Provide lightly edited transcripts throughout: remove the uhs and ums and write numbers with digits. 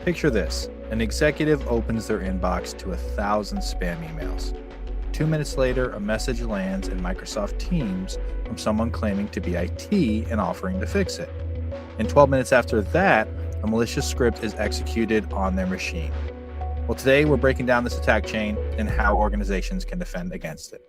Picture this. An executive opens their inbox to 1,000 spam emails. 2 minutes later, a message lands in Microsoft Teams from someone claiming to be IT and offering to fix it. And 12 minutes after that, a malicious script is executed on their machine. Well, today we're breaking down this attack chain and how organizations can defend against it.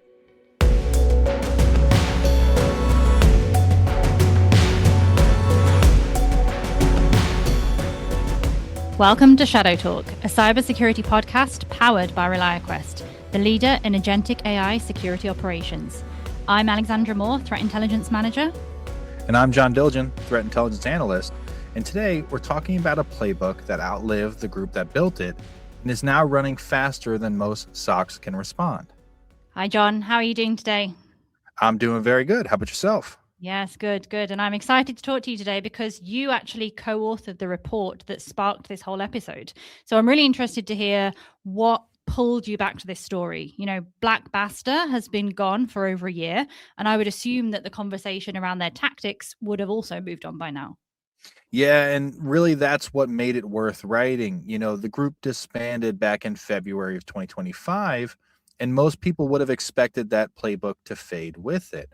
Welcome to Shadow Talk, a cybersecurity podcast powered by ReliaQuest, the leader in agentic AI security operations. I'm Alexandra Moore, Threat Intelligence Manager. And I'm John Dilgen, Threat Intelligence Analyst. And today we're talking about a playbook that outlived the group that built it and is now running faster than most SOCs can respond. Hi, John. How are you doing today? I'm doing very good. How about yourself? Yes, good. And I'm excited to talk to you today because you actually co-authored the report that sparked this whole episode. So I'm really interested to hear what pulled you back to this story. You know, Basta has been gone for over a year, and I would assume that the conversation around their tactics would have also moved on by now. Yeah, and really that's what made it worth writing. You know, the group disbanded back in February of 2025, and most people would have expected that playbook to fade with it.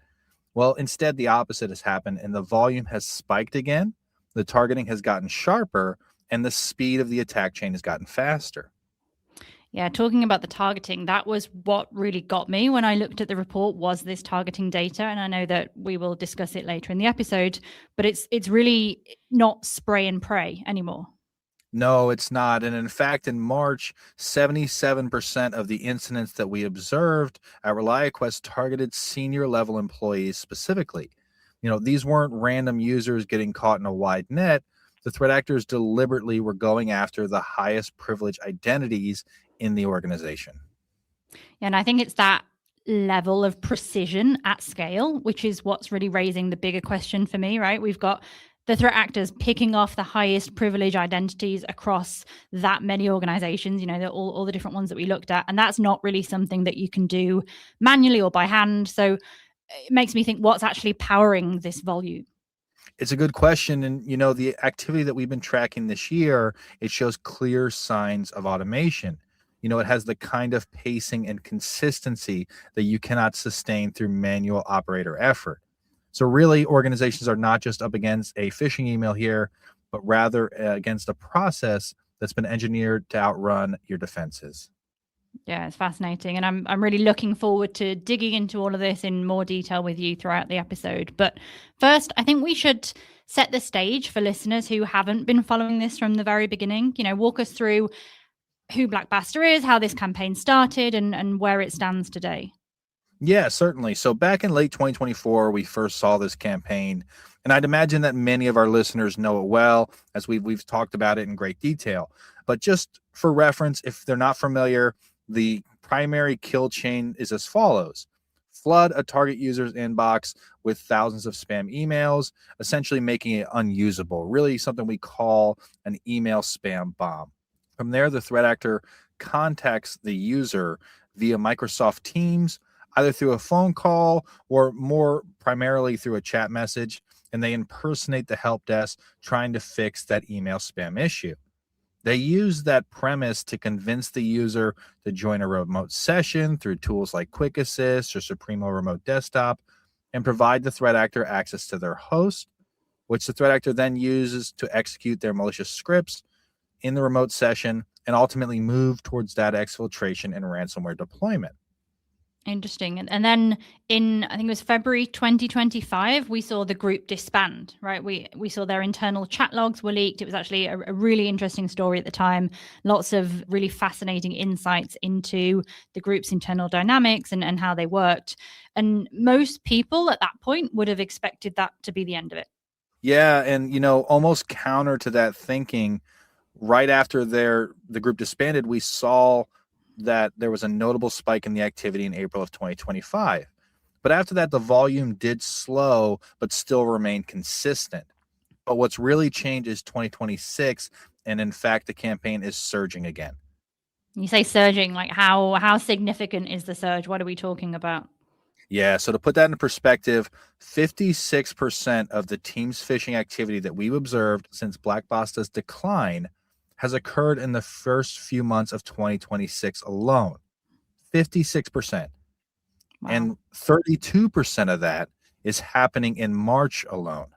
Well, instead, the opposite has happened, and the volume has spiked again, the targeting has gotten sharper, and the speed of the attack chain has gotten faster. Yeah, talking about the targeting, that was what really got me when I looked at the report, was this targeting data. And I know that we will discuss it later in the episode, but it's really not spray and pray anymore. No, it's not. And in fact, in March, 77% of the incidents that we observed at ReliaQuest targeted senior level employees specifically. You know, these weren't random users getting caught in a wide net. The threat actors deliberately were going after the highest privilege identities in the organization. And I think it's that level of precision at scale, which is what's really raising the bigger question for me, right? We've got the threat actors picking off the highest privilege identities across that many organizations, you know, all the different ones that we looked at. And that's not really something that you can do manually or by hand. So it makes me think, what's actually powering this volume? It's a good question. And, you know, the activity that we've been tracking this year, it shows clear signs of automation. You know, it has the kind of pacing and consistency that you cannot sustain through manual operator effort. So really, organizations are not just up against a phishing email here, but rather against a process that's been engineered to outrun your defenses. Yeah, it's fascinating. And I'm really looking forward to digging into all of this in more detail with you throughout the episode. But first, I think we should set the stage for listeners who haven't been following this from the very beginning. You know, walk us through who Basta is, how this campaign started, and where it stands today. Yeah, certainly. So back in late 2024, we first saw this campaign, and I'd imagine that many of our listeners know it well, as we've talked about it in great detail. But just for reference, if they're not familiar, the primary kill chain is as follows. Flood a target user's inbox with thousands of spam emails, essentially making it unusable, really something we call an email spam bomb. From there, the threat actor contacts the user via Microsoft Teams, either through a phone call or more primarily through a chat message, and they impersonate the help desk trying to fix that email spam issue. They use that premise to convince the user to join a remote session through tools like Quick Assist or Supremo Remote Desktop and provide the threat actor access to their host, which the threat actor then uses to execute their malicious scripts in the remote session and ultimately move towards data exfiltration and ransomware deployment. Interesting. And then in, I think it was February 2025, we saw the group disband, right? We saw their internal chat logs were leaked. It was actually a really interesting story at the time. Lots of really fascinating insights into the group's internal dynamics and how they worked. And most people at that point would have expected that to be the end of it. Yeah. And, you know, almost counter to that thinking, right after the group disbanded, we saw that there was a notable spike in the activity in April of 2025. But after that, the volume did slow, but still remained consistent. But what's really changed is 2026, and in fact, the campaign is surging again. You say surging, like how significant is the surge? What are we talking about? Yeah, so to put that in perspective, 56% of the team's phishing activity that we've observed since Basta's decline has occurred in the first few months of 2026 alone. 56%. Wow. And 32% of that is happening in March alone.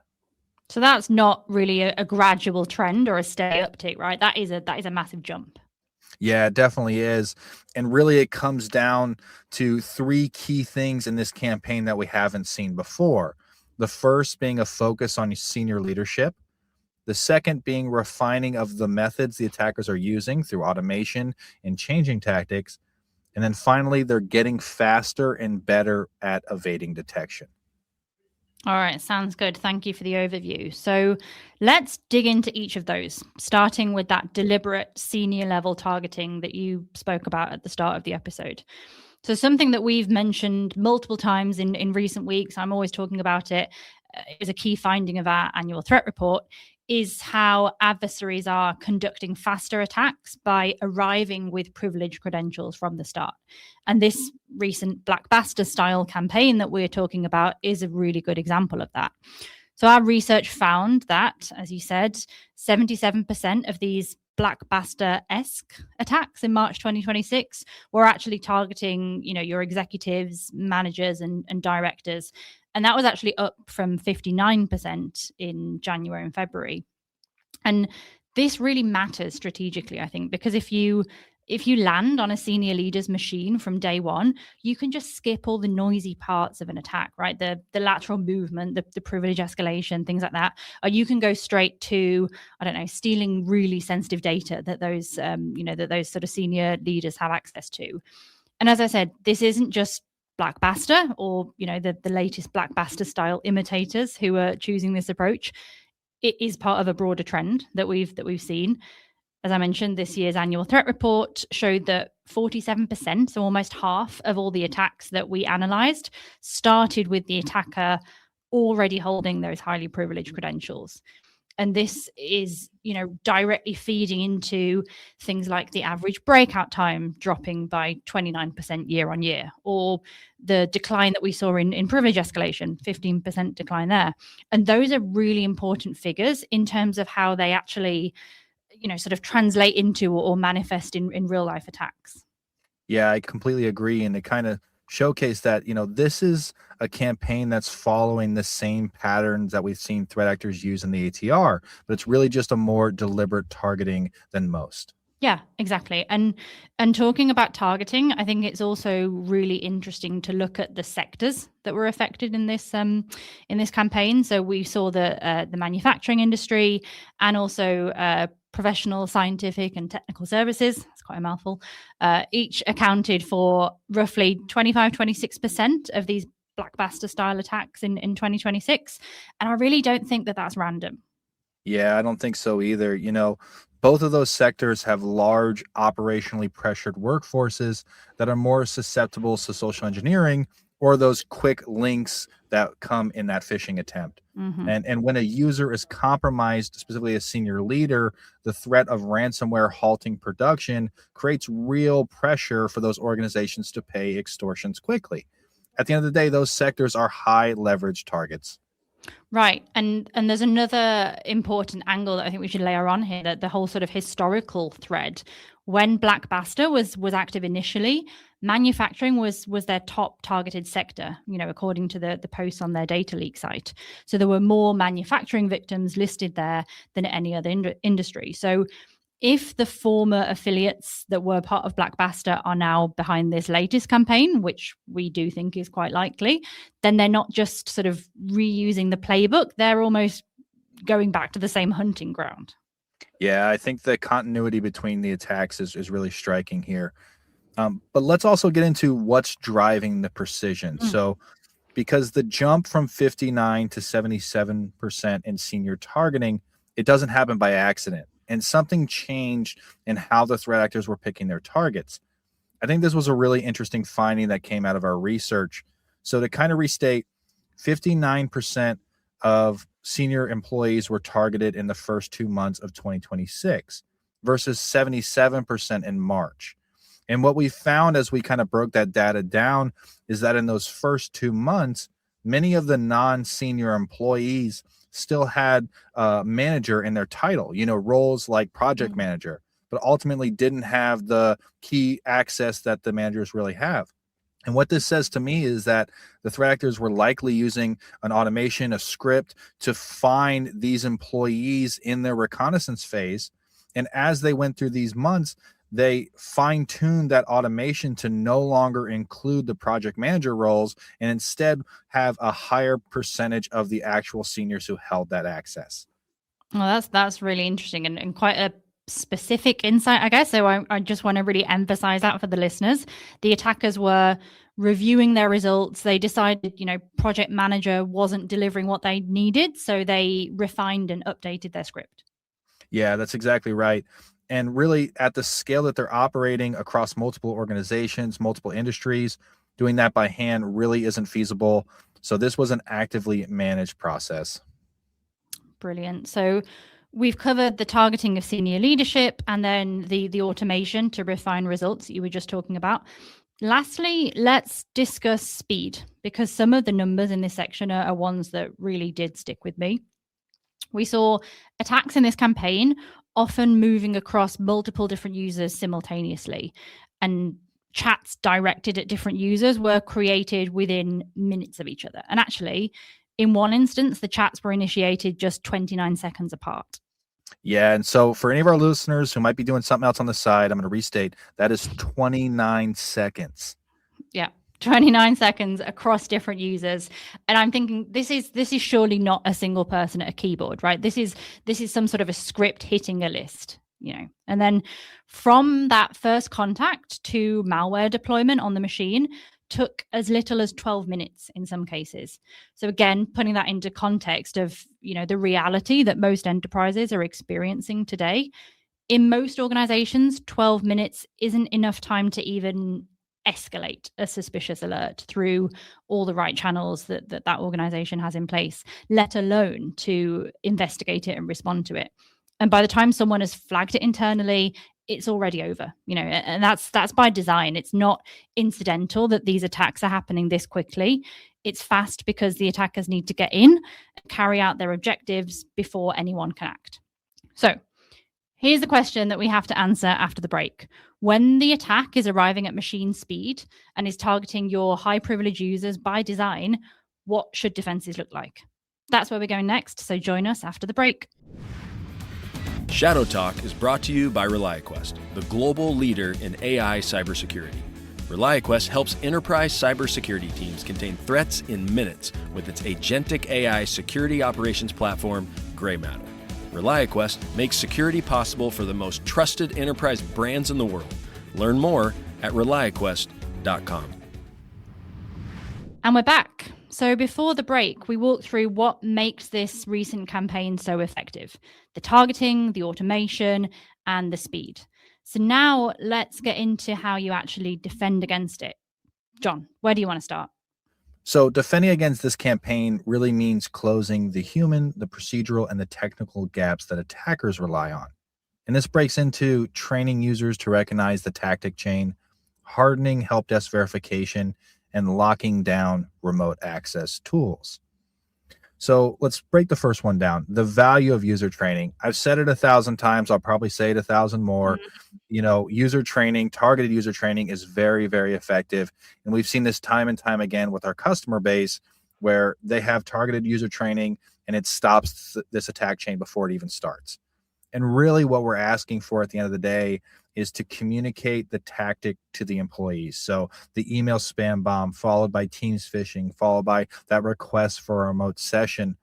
So that's not really a gradual trend or a steady uptick, right? That is a massive jump. Yeah, it definitely is. And really, it comes down to three key things in this campaign that we haven't seen before. The first being a focus on senior leadership. The second being refining of the methods the attackers are using through automation and changing tactics. And then finally, they're getting faster and better at evading detection. All right, sounds good. Thank you for the overview. So let's dig into each of those, starting with that deliberate senior level targeting that you spoke about at the start of the episode. So something that we've mentioned multiple times in recent weeks, I'm always talking about it, is a key finding of our annual threat report, is how adversaries are conducting faster attacks by arriving with privileged credentials from the start. And this recent Basta style campaign that we're talking about is a really good example of that. So our research found that, as you said, 77% of these Basta-esque attacks in March 2026 were actually targeting, your executives, managers, and directors. And that was actually up from 59% in January and February. And this really matters strategically, I think, because if you land on a senior leader's machine from day one, you can just skip all the noisy parts of an attack, right? The lateral movement, the privilege escalation, things like that. Or you can go straight to, stealing really sensitive data that those, that those sort of senior leaders have access to. And as I said, this isn't just Basta or, the latest Basta style imitators who are choosing this approach. It is part of a broader trend that we've seen. As I mentioned, this year's annual threat report showed that 47%, so almost half of all the attacks that we analyzed, started with the attacker already holding those highly privileged credentials. And this is, directly feeding into things like the average breakout time dropping by 29% year on year, or the decline that we saw in privilege escalation, 15% decline there. And those are really important figures in terms of how they actually, sort of translate into or manifest in real life attacks. Yeah, I completely agree. And it kind of showcased that, this is a campaign that's following the same patterns that we've seen threat actors use in the ATR, but it's really just a more deliberate targeting than most. Yeah, exactly. And talking about targeting, I think it's also really interesting to look at the sectors that were affected in this campaign. So we saw the manufacturing industry and also professional, scientific, and technical services. That's quite a mouthful. Each accounted for roughly 26% of these Basta style attacks in 2026. And I really don't think that that's random. Yeah, I don't think so either. Both of those sectors have large operationally pressured workforces that are more susceptible to social engineering or those quick links that come in that phishing attempt. Mm-hmm. And when a user is compromised, specifically a senior leader, the threat of ransomware halting production creates real pressure for those organizations to pay extortions quickly. At the end of the day, those sectors are high leverage targets. Right. And there's another important angle that I think we should layer on here, that the whole sort of historical thread. When Basta was active initially, manufacturing was their top targeted sector, according to the posts on their data leak site. So there were more manufacturing victims listed there than any other industry. So if the former affiliates that were part of Basta are now behind this latest campaign, which we do think is quite likely, then they're not just sort of reusing the playbook. They're almost going back to the same hunting ground. Yeah, I think the continuity between the attacks is really striking here. But let's also get into what's driving the precision. So because the jump from 59 to 77% in senior targeting, it doesn't happen by accident. And something changed in how the threat actors were picking their targets. I think this was a really interesting finding that came out of our research. So to kind of restate, 59% of senior employees were targeted in the first 2 months of 2026 versus 77% in March. And what we found as we kind of broke that data down is that in those first 2 months, many of the non-senior employees still had a manager in their title, roles like project manager, but ultimately didn't have the key access that the managers really have. And what this says to me is that the threat actors were likely using an automation, a script to find these employees in their reconnaissance phase. And as they went through these months, they fine-tuned that automation to no longer include the project manager roles and instead have a higher percentage of the actual seniors who held that access. Well, that's really interesting and quite a specific insight, I guess. So I just want to really emphasize that for the listeners. The attackers were reviewing their results. They decided, project manager wasn't delivering what they needed. So they refined and updated their script. Yeah, that's exactly right. And really, at the scale that they're operating across multiple organizations, multiple industries, doing that by hand really isn't feasible. So this was an actively managed process. Brilliant. So we've covered the targeting of senior leadership and then the automation to refine results that you were just talking about. Lastly, let's discuss speed, because some of the numbers in this section are ones that really did stick with me. We saw attacks in this campaign often moving across multiple different users simultaneously, and chats directed at different users were created within minutes of each other. And actually, in one instance, the chats were initiated just 29 seconds apart. Yeah, and so for any of our listeners who might be doing something else on the side, I'm going to restate that is 29 seconds. Yeah. 29 seconds across different users. And I'm thinking this is surely not a single person at a keyboard, right? This is some sort of a script hitting a list, And then from that first contact to malware deployment on the machine took as little as 12 minutes in some cases. So again, putting that into context of, the reality that most enterprises are experiencing today. In most organizations, 12 minutes isn't enough time to even escalate a suspicious alert through all the right channels that organization has in place, let alone to investigate it and respond to it. And by the time someone has flagged it internally, it's already over, and that's by design. It's not incidental that these attacks are happening this quickly. It's fast because the attackers need to get in and carry out their objectives before anyone can act. So here's the question that we have to answer after the break. When the attack is arriving at machine speed and is targeting your high privilege users by design, what should defenses look like? That's where we're going next, so join us after the break. Shadow Talk is brought to you by ReliaQuest, the global leader in AI cybersecurity. ReliaQuest helps enterprise cybersecurity teams contain threats in minutes with its agentic AI security operations platform, Gray Matter. ReliaQuest makes security possible for the most trusted enterprise brands in the world. Learn more at ReliaQuest.com. And we're back. So before the break, we walked through what makes this recent campaign so effective: the targeting, the automation, and the speed. So now let's get into how you actually defend against it. John, where do you want to start? So defending against this campaign really means closing the human, the procedural, and the technical gaps that attackers rely on. And this breaks into training users to recognize the tactic chain, hardening help desk verification, and locking down remote access tools. So let's break the first one down. The value of user training. I've said it 1,000 times. I'll probably say it 1,000 more. User training, targeted user training is very, very effective. And we've seen this time and time again with our customer base where they have targeted user training and it stops this attack chain before it even starts. And really what we're asking for at the end of the day is to communicate the tactic to the employees. So the email spam bomb followed by Teams phishing, followed by that request for a remote session.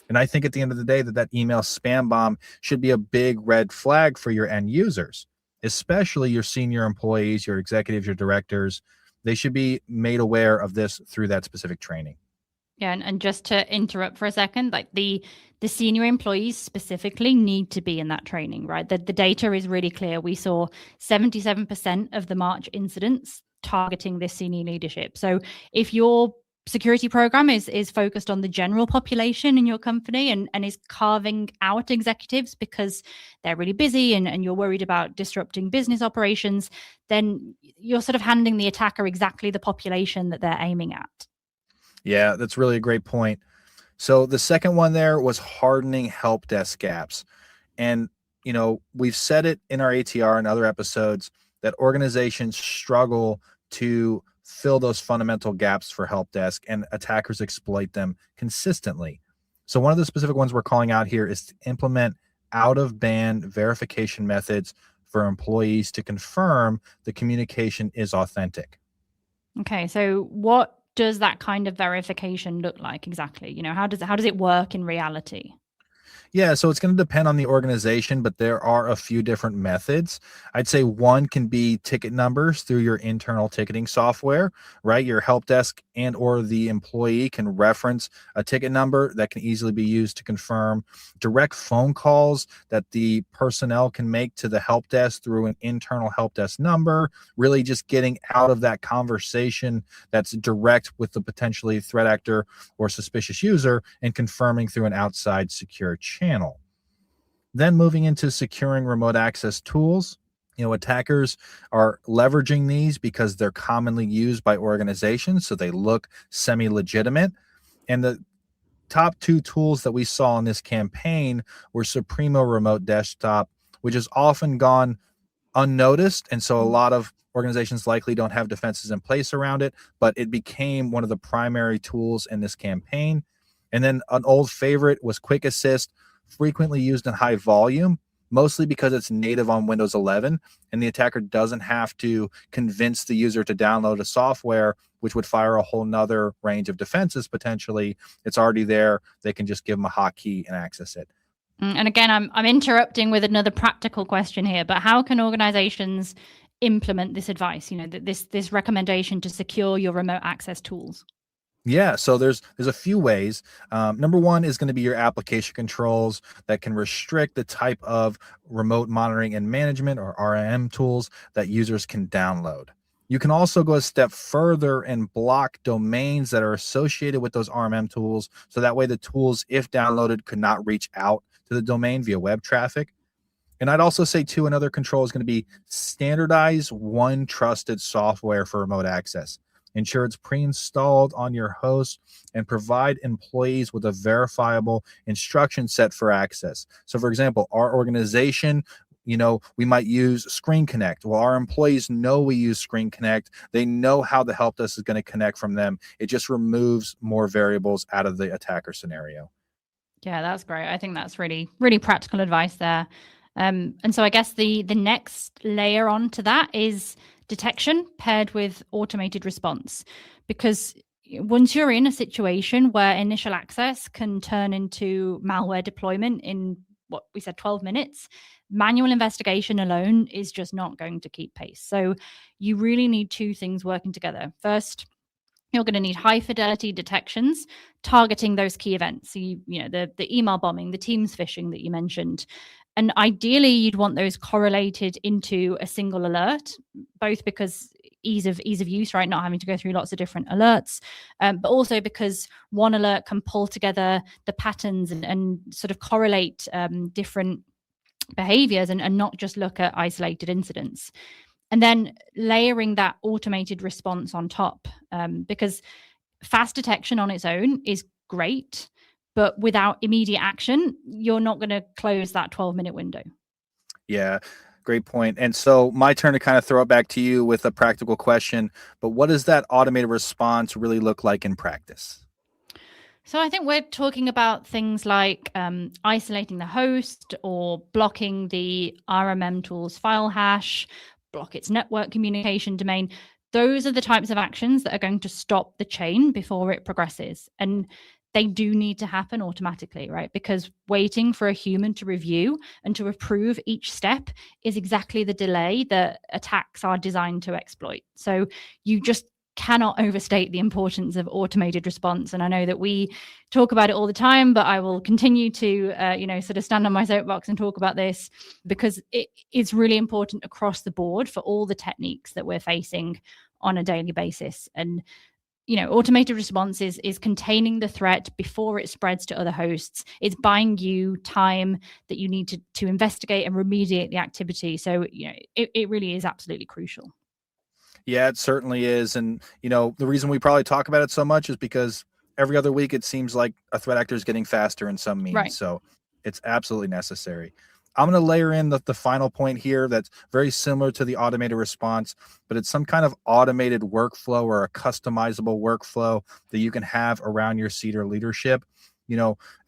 And I think at the end of the day that email spam bomb should be a big red flag for your end users, especially your senior employees, your executives, your directors. They should be made aware of this through that specific training. Yeah, and just to interrupt for a second, like the senior employees specifically need to be in that training, right? The data is really clear. We saw 77% of the March incidents targeting this senior leadership. So if your security program is focused on the general population in your company and is carving out executives because they're really busy and you're worried about disrupting business operations, then you're sort of handing the attacker exactly the population that they're aiming at. Yeah, that's really a great point. So the second one there was hardening help desk gaps. And, we've said it in our ATR and other episodes that organizations struggle to fill those fundamental gaps for help desk, and attackers exploit them consistently. So one of the specific ones we're calling out here is to implement out of band verification methods for employees to confirm the communication is authentic. Okay, so what does that kind of verification look like exactly? How does it work in reality? Yeah, so it's going to depend on the organization, but there are a few different methods. I'd say one can be ticket numbers through your internal ticketing software, right? Your help desk and or the employee can reference a ticket number that can easily be used to confirm. Direct phone calls that the personnel can make to the help desk through an internal help desk number, really just getting out of that conversation that's direct with the potentially threat actor or suspicious user and confirming through an outside secure channel. Then moving into securing remote access tools. Attackers are leveraging these because they're commonly used by organizations, so they look semi-legitimate. And the top two tools that we saw in this campaign were Supremo Remote Desktop, which has often gone unnoticed, and so a lot of organizations likely don't have defenses in place around it, but it became one of the primary tools in this campaign. And then an old favorite was Quick Assist, frequently used in high volume, mostly because it's native on Windows 11, and the attacker doesn't have to convince the user to download a software, which would fire a whole nother range of defenses potentially. It's already there. They can just give them a hotkey and access it. And again, I'm interrupting with another practical question here, but how can organizations implement this advice, this recommendation to secure your remote access tools? Yeah, so there's a few ways. Number one is going to be your application controls that can restrict the type of remote monitoring and management or RMM tools that users can download. You can also go a step further and block domains that are associated with those RMM tools, so that way the tools, if downloaded, could not reach out to the domain via web traffic. And I'd also say, too, another control is going to be standardize one trusted software for remote access. Ensure it's pre-installed on your host and provide employees with a verifiable instruction set for access. So, for example, our organization, we might use Screen Connect. Well, our employees know we use Screen Connect. They know how the help desk is going to connect from them. It just removes more variables out of the attacker scenario. Yeah, that's great. I think that's really, really practical advice there. And so I guess the next layer onto that is detection paired with automated response. Because once you're in a situation where initial access can turn into malware deployment in what we said 12 minutes, manual investigation alone is just not going to keep pace. So you really need two things working together. First, you're going to need high fidelity detections targeting those key events. So the email bombing, the Teams phishing that you mentioned. And ideally, you'd want those correlated into a single alert, both because ease of use, right? Not having to go through lots of different alerts, but also because one alert can pull together the patterns and sort of correlate different behaviors and not just look at isolated incidents. And then layering that automated response on top, because fast detection on its own is great, but without immediate action, you're not going to close that 12-minute window. Yeah, great point. And so my turn to kind of throw it back to you with a practical question, but what does that automated response really look like in practice? So I think we're talking about things like isolating the host or blocking the RMM tool's file hash, block its network communication domain. Those are the types of actions that are going to stop the chain before it progresses. And they do need to happen automatically, right? Because waiting for a human to review and to approve each step is exactly the delay that attacks are designed to exploit. So you just cannot overstate the importance of automated response. And I know that we talk about it all the time, but I will continue to, sort of stand on my soapbox and talk about this because it is really important across the board for all the techniques that we're facing on a daily basis. And automated response is containing the threat before it spreads to other hosts. It's buying you time that you need to investigate and remediate the activity. So, it really is absolutely crucial. Yeah, it certainly is. And, the reason we probably talk about it so much is because every other week, it seems like a threat actor is getting faster in some means. Right. So it's absolutely necessary. I'm going to layer in the final point here that's very similar to the automated response, but it's some kind of automated workflow or a customizable workflow that you can have around your senior leadership.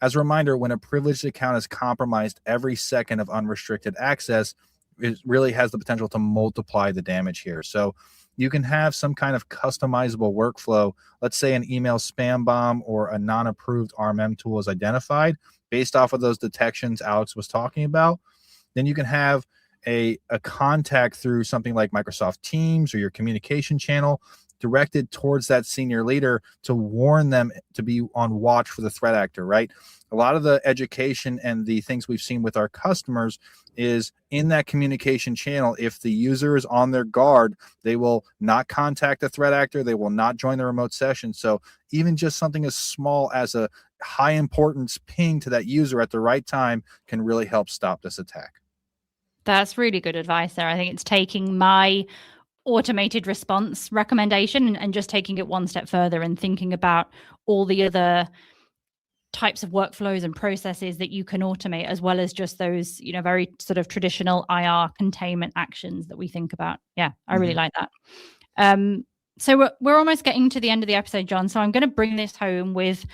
As a reminder, when a privileged account is compromised, every second of unrestricted access, it really has the potential to multiply the damage here. So you can have some kind of customizable workflow. Let's say an email spam bomb or a non-approved RMM tool is identified based off of those detections Alex was talking about. Then you can have a contact through something like Microsoft Teams or your communication channel directed towards that senior leader to warn them to be on watch for the threat actor, right? A lot of the education and the things we've seen with our customers is in that communication channel. If the user is on their guard, they will not contact the threat actor. They will not join the remote session. So even just something as small as a high importance ping to that user at the right time can really help stop this attack. That's really good advice there. I think it's taking my automated response recommendation and just taking it one step further and thinking about all the other types of workflows and processes that you can automate, as well as just those, very sort of traditional IR containment actions that we think about. Yeah, I really like that. So we're almost getting to the end of the episode, John. So I'm going to bring this home with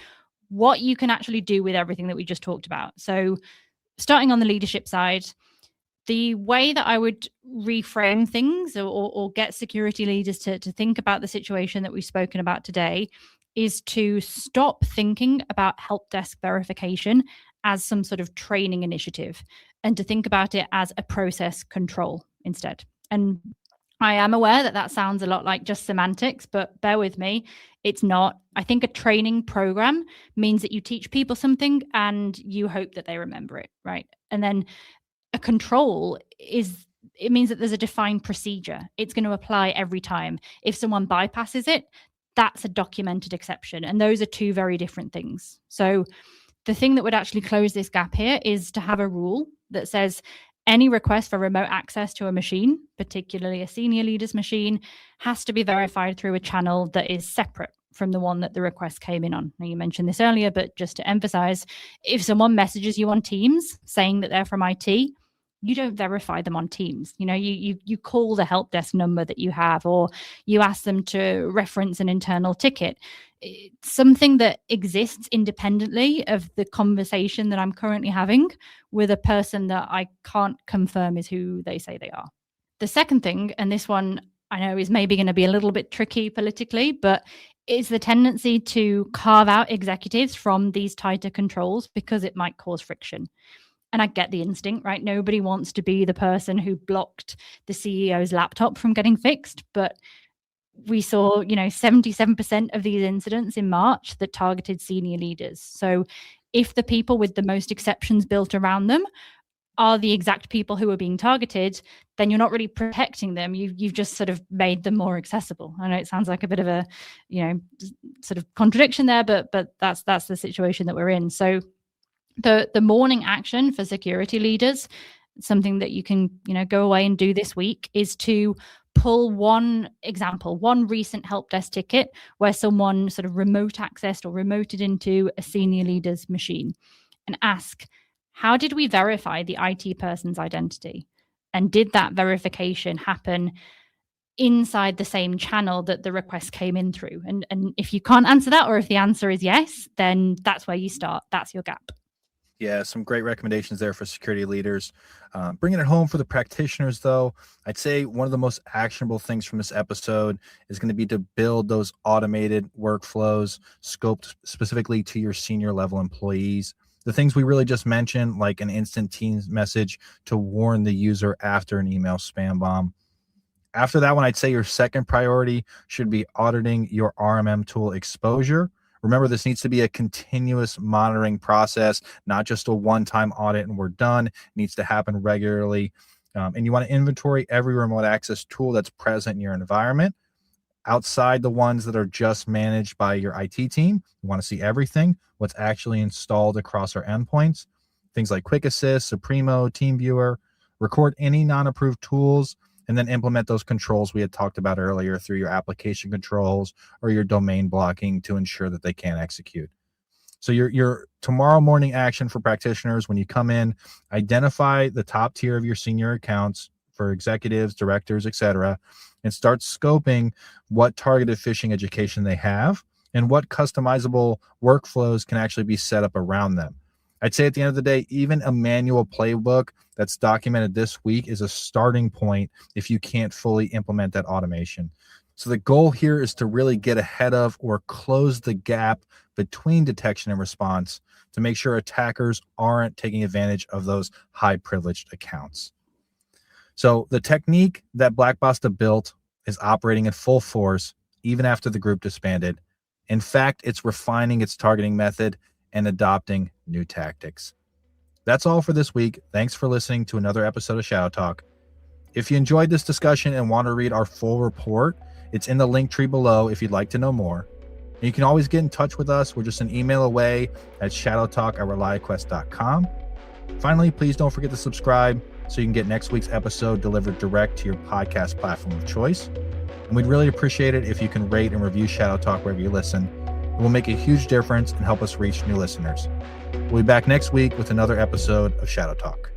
what you can actually do with everything that we just talked about. So starting on the leadership side, the way that I would reframe things or get security leaders to think about the situation that we've spoken about today is to stop thinking about help desk verification as some sort of training initiative and to think about it as a process control instead. And I am aware that sounds a lot like just semantics, but bear with me, it's not. I think a training program means that you teach people something and you hope that they remember it, right? And then a control it means that there's a defined procedure. It's going to apply every time. If someone bypasses it, that's a documented exception. And those are two very different things. So the thing that would actually close this gap here is to have a rule that says any request for remote access to a machine, particularly a senior leader's machine, has to be verified through a channel that is separate from the one that the request came in on. Now, you mentioned this earlier, but just to emphasize, if someone messages you on Teams saying that they're from IT, you don't verify them on Teams. You call the help desk number that you have, or you ask them to reference an internal ticket. It's something that exists independently of the conversation that I'm currently having with a person that I can't confirm is who they say they are. The second thing, and this one I know is maybe going to be a little bit tricky politically, but it's the tendency to carve out executives from these tighter controls because it might cause friction. And I get the instinct, right? Nobody wants to be the person who blocked the CEO's laptop from getting fixed. But we saw, 77% of these incidents in March that targeted senior leaders. So if the people with the most exceptions built around them are the exact people who are being targeted, then you're not really protecting them. You've just sort of made them more accessible. I know it sounds like a bit of a, sort of contradiction there, but that's the situation that we're in. So the morning action for security leaders, something that you can, go away and do this week, is to pull one example, one recent help desk ticket where someone sort of remote accessed or remoted into a senior leader's machine and ask, how did we verify the IT person's identity? And did that verification happen inside the same channel that the request came in through? And if you can't answer that, or if the answer is yes, then that's where you start. That's your gap. Yeah, some great recommendations there for security leaders. Bringing it home for the practitioners, though, I'd say one of the most actionable things from this episode is going to be to build those automated workflows scoped specifically to your senior level employees. The things we really just mentioned, like an instant Teams message to warn the user after an email spam bomb. After that one, I'd say your second priority should be auditing your RMM tool exposure. Remember, this needs to be a continuous monitoring process, not just a one-time audit and we're done. It needs to happen regularly. And you want to inventory every remote access tool that's present in your environment. Outside the ones that are just managed by your IT team, you want to see everything, what's actually installed across our endpoints. Things like Quick Assist, Supremo, TeamViewer. Record any non-approved tools and then implement those controls we had talked about earlier through your application controls or your domain blocking to ensure that they can't execute. So your tomorrow morning action for practitioners, when you come in, identify the top tier of your senior accounts for executives, directors, etc., and start scoping what targeted phishing education they have and what customizable workflows can actually be set up around them. I'd say at the end of the day, even a manual playbook that's documented this week is a starting point if you can't fully implement that automation. So the goal here is to really get ahead of or close the gap between detection and response to make sure attackers aren't taking advantage of those high privileged accounts. So the technique that Basta built is operating in full force even after the group disbanded. In fact, it's refining its targeting method and adopting new tactics. That's all for this week. Thanks for listening to another episode of Shadow Talk. If you enjoyed this discussion and want to read our full report, it's in the link tree below if you'd like to know more. And you can always get in touch with us. We're just an email away at shadowtalk@reliaquest.com. Finally, please don't forget to subscribe so you can get next week's episode delivered direct to your podcast platform of choice. And we'd really appreciate it if you can rate and review Shadow Talk wherever you listen. It will make a huge difference and help us reach new listeners. We'll be back next week with another episode of Shadow Talk.